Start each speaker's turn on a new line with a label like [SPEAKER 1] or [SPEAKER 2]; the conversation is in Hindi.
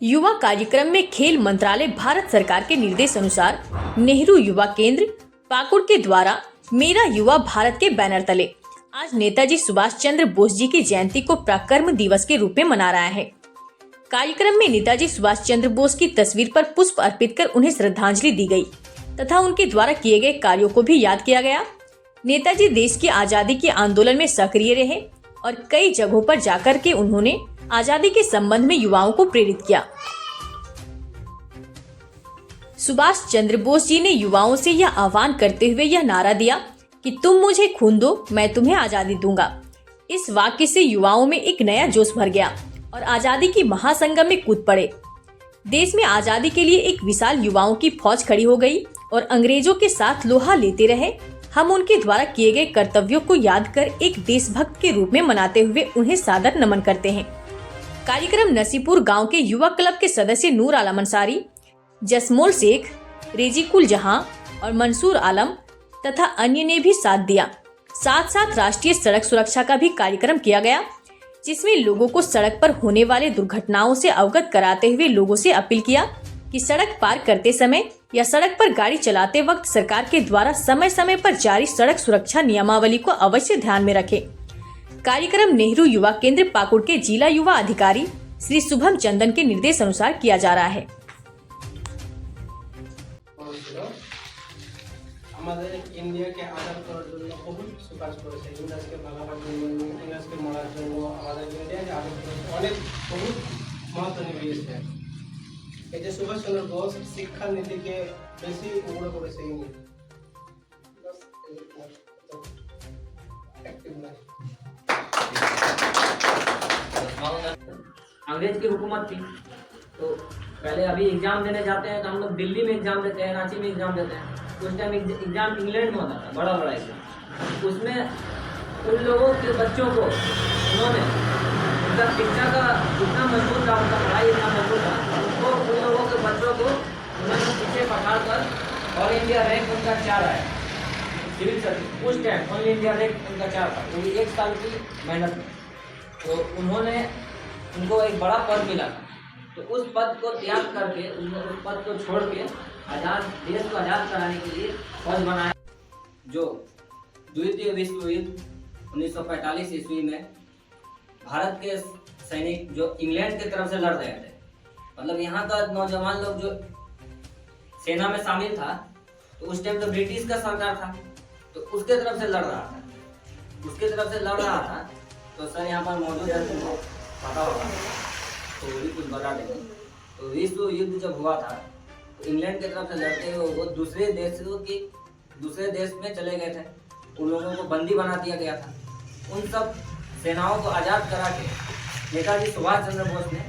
[SPEAKER 1] युवा कार्यक्रम में खेल मंत्रालय भारत सरकार के निर्देश अनुसार नेहरू युवा केंद्र पाकुड़ के द्वारा मेरा युवा भारत के बैनर तले आज नेताजी सुभाष चंद्र बोस जी की जयंती को पराक्रम दिवस के रूप में मना रहा है। कार्यक्रम में नेताजी सुभाष चंद्र बोस की तस्वीर पर पुष्प अर्पित कर उन्हें श्रद्धांजलि दी गई तथा उनके द्वारा किए गए कार्यों को भी याद किया गया। नेताजी देश की आजादी के आंदोलन में सक्रिय रहे और कई जगहों पर जाकर के उन्होंने आजादी के संबंध में युवाओं को प्रेरित किया। सुभाष चंद्र बोस जी ने युवाओं से यह आह्वान करते हुए यह नारा दिया कि तुम मुझे खून दो, मैं तुम्हें आजादी दूंगा। इस वाक्य से युवाओं में एक नया जोश भर गया और आजादी की महासंगम में कूद पड़े। देश में आजादी के लिए एक विशाल युवाओं की फौज खड़ी हो गई और अंग्रेजों के साथ लोहा लेते रहे। हम उनके द्वारा किए गए कर्तव्यों को याद कर एक देशभक्त के रूप में मनाते हुए उन्हें सादर नमन करते हैं। कार्यक्रम नसीपुर गांव के युवा क्लब के सदस्य नूर आलम अंसारी, जसमोल शेख, रेजिकुल जहां और मंसूर आलम तथा अन्य ने भी साथ दिया। साथ साथ राष्ट्रीय सड़क सुरक्षा का भी कार्यक्रम किया गया, जिसमें लोगों को सड़क पर होने वाले दुर्घटनाओं से अवगत कराते हुए लोगों से अपील किया कि सड़क पार करते समय या सड़क पर गाड़ी चलाते वक्त सरकार के द्वारा समय समय पर जारी सड़क सुरक्षा नियमावली को अवश्य ध्यान में रखें। कार्यक्रम नेहरू युवा केंद्र पाकुड़ के जिला युवा अधिकारी श्री शुभम चंदन के निर्देश अनुसार किया जा रहा है।
[SPEAKER 2] আমাদের ইন্ডিয়াকে আজাদ করার জন্য বহু সুপারিশ করেছে, ইংরেজকে ভাগাবার জন্য, ইংরেজকে মারার জন্য আমাদের ইন্ডিয়াকে আজাদ করেছে, অনেক বহু মহত্ব নিয়েছে। এই যে সুভাষচন্দ্র বোস শিক্ষা নীতিকে বেশি উগ্র করেছে
[SPEAKER 3] अंग्रेज की हुकूमत थी तो पहले अभी एग्जाम देने जाते हैं तो हम लोग दिल्ली में एग्जाम देते हैं, रांची में एग्जाम देते हैं। उस टाइम एग्जाम इंग्लैंड में होता था, बड़ा बड़ा एग्जाम। उसमें उन लोगों के बच्चों को उन्होंने उनका शिक्षा का इतना मजबूत था, उनका पढ़ाई इतना मजबूत था, तो उन लोगों के बच्चों को उन्होंने पीछे पढ़ा कर ऑल इंडिया रैंक उनका 4 आया सिविल सर्विस। उस टाइम ऑल इंडिया रैंक उनका 4 था, वो 1 साल की मेहनत में। तो उन्होंने उनको एक बड़ा पद मिला था, तो उस पद को त्याग करके उन्होंने उस पद को छोड़ के आज़ाद देश को आज़ाद कराने के लिए फौज बनाया। जो द्वितीय विश्व युद्ध 1945 ईस्वी में भारत के सैनिक जो इंग्लैंड की तरफ से लड़ रहे थे, मतलब यहाँ का नौजवान लोग जो सेना में शामिल था, तो उस टाइम तो ब्रिटिश का सरकार था, तो उसके तरफ से लड़ रहा था, तो सर यहाँ पर मौजूद है, तुमको पता होगा तो भी कुछ बता देंगे। तो विश्व युद्ध जब हुआ था तो इंग्लैंड की तरफ से लड़ते हुए वो दूसरे देश में चले गए थे। उन लोगों को बंदी बना दिया गया था। उन सब सेनाओं को आज़ाद करा के नेताजी सुभाष चंद्र बोस ने